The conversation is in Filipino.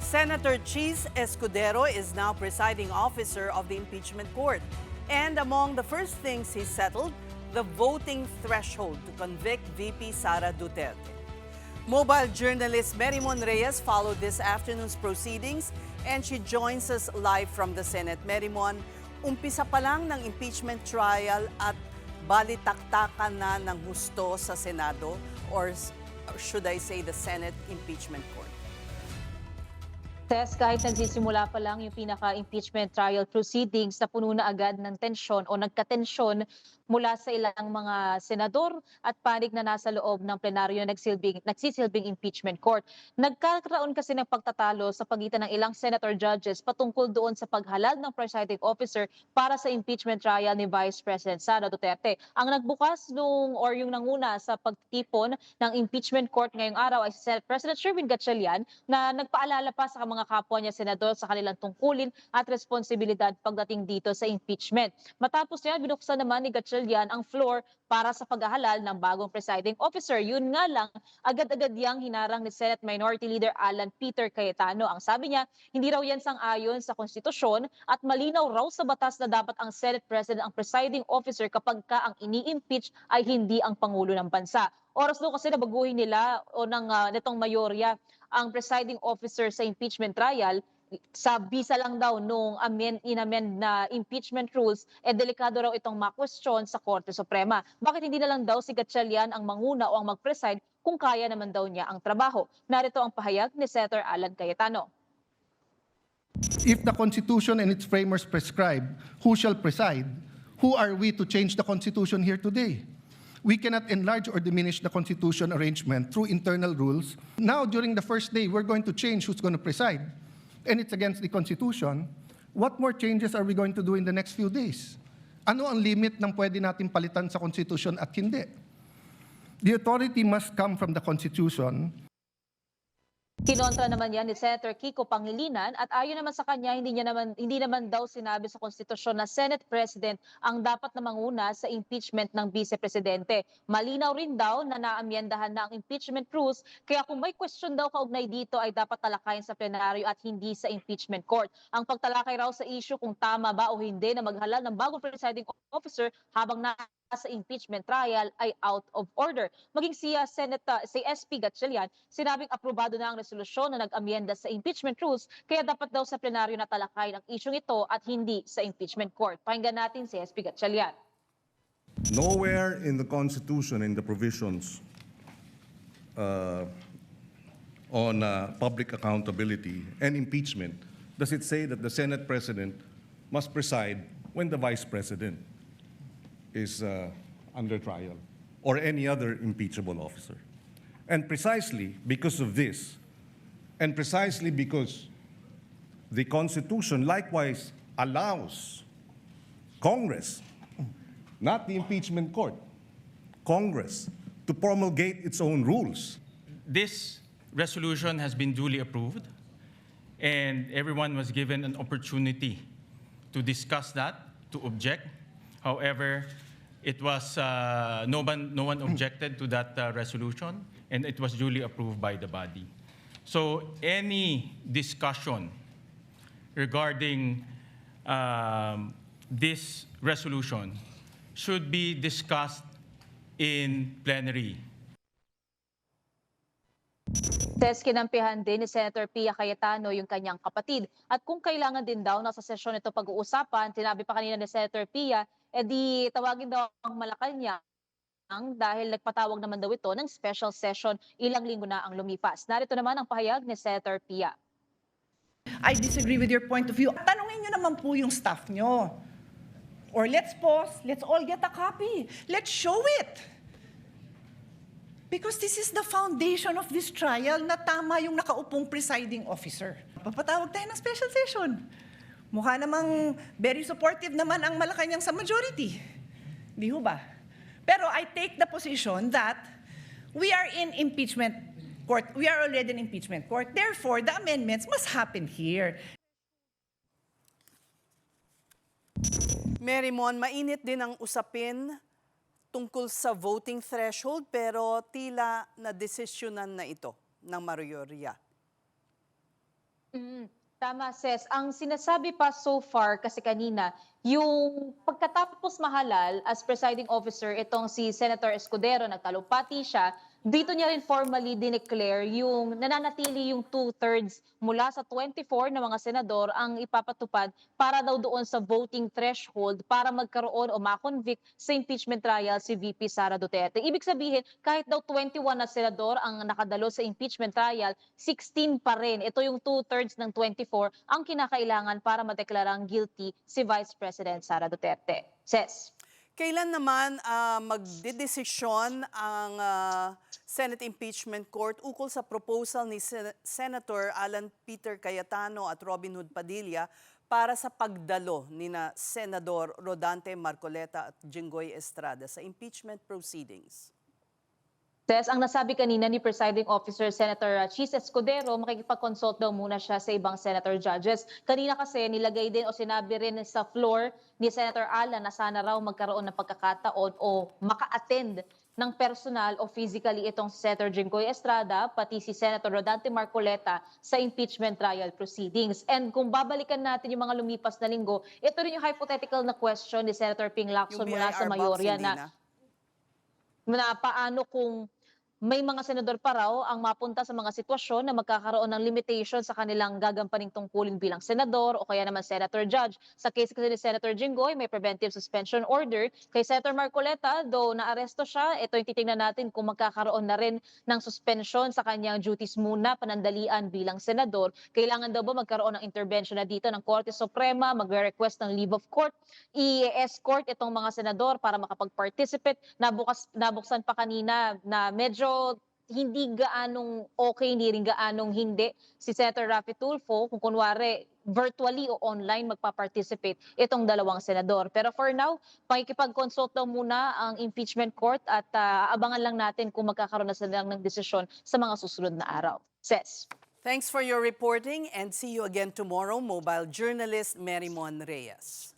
Senator Cheese Escudero is now presiding officer of the impeachment court. And among the first things he settled, the voting threshold to convict VP Sara Duterte. Mobile journalist Merimon Reyes followed this afternoon's proceedings and she joins us live from the Senate. Merimon, umpisa pa lang ng impeachment trial at balitaktakan na ng husto sa Senado or should I say the Senate impeachment court? Tess, kahit nagsisimula pa lang yung pinaka-impeachment trial proceedings na puno na agad ng tensyon o nagkatensyon mula sa ilang mga senador at panig na nasa loob ng plenaryo na nagsisilbing impeachment court. Nagkakaroon kasi ng pagtatalo sa pagitan ng ilang senator judges patungkol doon sa paghalal ng presiding officer para sa impeachment trial ni Vice President Sara Duterte. Ang nagbukas yung nanguna sa pagtipon ng impeachment court ngayong araw ay si Senate President Sherwin Gatchalian na nagpaalala pa sa mga kapwa niya senador sa kanilang tungkulin at responsibilidad pagdating dito sa impeachment. Matapos niya, binuksan naman ni Gatchalian ang floor para sa paghahalal ng bagong presiding officer. Yun nga lang, agad-agad yang hinarang ni Senate Minority Leader Alan Peter Cayetano. Ang sabi niya, hindi raw yan sang-ayon sa konstitusyon at malinaw raw sa batas na dapat ang Senate President ang presiding officer kapag ka ang ini-impeach ay hindi ang Pangulo ng bansa. Oras daw kasi na baguhin nila o nitong mayorya ang presiding officer sa impeachment trial, sa bisa lang daw nung inamend na impeachment rules, delikado raw itong makwestiyon sa Korte Suprema. Bakit hindi na lang daw si Gatchalian ang manguna o ang mag-preside kung kaya naman daw niya ang trabaho? Narito ang pahayag ni Senator Alan Cayetano. If the Constitution and its framers prescribe who shall preside, who are we to change the Constitution here today? We cannot enlarge or diminish the Constitution arrangement through internal rules. Now, during the first day, we're going to change who's going to preside, and it's against the Constitution. What more changes are we going to do in the next few days? Ano ang limit ng pwede natin palitan sa Constitution at hindi? The authority must come from the Constitution. Kinontra naman yan ni Senator Kiko Pangilinan at ayon naman sa kanya, hindi naman daw sinabi sa konstitusyon na Senate President ang dapat na manguna sa impeachment ng Vice Presidente. Malinaw rin daw na naamyendahan na ang impeachment rules, kaya kung may question daw kaugnay dito ay dapat talakayin sa plenaryo at hindi sa impeachment court. Ang pagtalakay raw sa issue kung tama ba o hindi na maghalal ng bagong presiding officer habang sa impeachment trial ay out of order. Maging si SP Gatchalian, sinabing aprobado na ang resolusyon na nag-amyenda sa impeachment rules, kaya dapat daw sa plenaryo na talakayin ang isyong ito at hindi sa impeachment court. Pakinggan natin si SP Gatchalian. Nowhere in the Constitution, in the provisions on public accountability and impeachment, does it say that the Senate President must preside when the Vice President is under trial or any other impeachable officer. And precisely because of this, and precisely because the Constitution likewise allows Congress, not the impeachment court, Congress, to promulgate its own rules. This resolution has been duly approved, and everyone was given an opportunity to discuss that, to object. However, it was no one objected to that resolution, and it was duly approved by the body. So any discussion regarding this resolution should be discussed in plenary. Tess, kinampihan din ni Senator Pia Cayetano yung kanyang kapatid. At kung kailangan din daw na sa sesyon ito pag-uusapan, sinabi pa kanina ni Senator Pia, di tawagin daw ang Malacanang dahil nagpatawag naman daw ito ng special session ilang linggo na ang lumipas. Narito naman ang pahayag ni Senator Pia. I disagree with your point of view. Tanungin nyo naman po yung staff nyo. Or let's pause, let's all get a copy. Let's show it. Because this is the foundation of this trial na tama yung nakaupong presiding officer. Papatawag tayo ng special session. Mukha namang very supportive naman ang Malacanang sa majority. Di ho ba? Pero I take the position that we are in impeachment court. We are already in impeachment court. Therefore, the amendments must happen here. Merimon, mainit din ang usapin tungkol sa voting threshold pero tila na desisyonan na ito ng mayorya. Tama, Ses. Ang sinasabi pa so far kasi kanina, yung pagkatapos mahalal as presiding officer, itong si Senator Escudero, nagtalumpati siya, dito niya rin formally dineclare yung nananatili yung two-thirds mula sa 24 na mga senador ang ipapatupad para daw doon sa voting threshold para magkaroon o makonvict sa impeachment trial si VP Sara Duterte. Ibig sabihin, kahit daw 21 na senador ang nakadalo sa impeachment trial, 16 pa rin. Ito yung two-thirds ng 24 ang kinakailangan para madeklarang guilty si Vice President Sara Duterte. Ses. Kailan naman magdedesisyon ang Senate Impeachment Court ukol sa proposal ni Senator Alan Peter Cayetano at Robin Hood Padilla para sa pagdalo ni na Senador Rodante Marcoleta at Jinggoy Estrada sa impeachment proceedings? Ses, ang nasabi kanina ni Presiding Officer Senator Chis Escudero, makikipag-consult daw muna siya sa ibang senator judges. Kanina kasi nilagay din o sinabi rin sa floor ni Senator Alan na sana raw magkaroon ng pagkakataon o maka-attend ng personal o physically itong si Senator Jinggoy Estrada pati si Senator Rodante Marcoleta sa impeachment trial proceedings. And kung babalikan natin yung mga lumipas na linggo, ito rin yung hypothetical na question ni Senator Ping Lacson mula sa BIR box, Mayorya hindi na paano kung may mga senador pa raw ang mapunta sa mga sitwasyon na magkakaroon ng limitation sa kanilang gagampaning tungkulin bilang senador o kaya naman senator judge. Sa case kasi ni Senator Jinggoy, may preventive suspension order. Kay Senator Marcoleta, though naaresto siya, ito yung titingnan natin kung magkakaroon na rin ng suspension sa kanyang duties muna, panandalian bilang senador. Kailangan daw ba magkaroon ng intervention na dito ng Korte Suprema, magre-request ng leave of court, i-escort itong mga senador para makapag-participate. Nabuksan pa kanina na medyo hindi gaanong okay, hindi rin gaanong hindi si Senator Raffy Tulfo kung kunwari virtually o online magpa-participate itong dalawang senador. Pero for now, pakikipag-consult daw muna ang impeachment court at abangan lang natin kung magkakaroon na sila ng desisyon sa mga susunod na araw. Ses. Thanks for your reporting and see you again tomorrow, mobile journalist Mary Mon Reyes.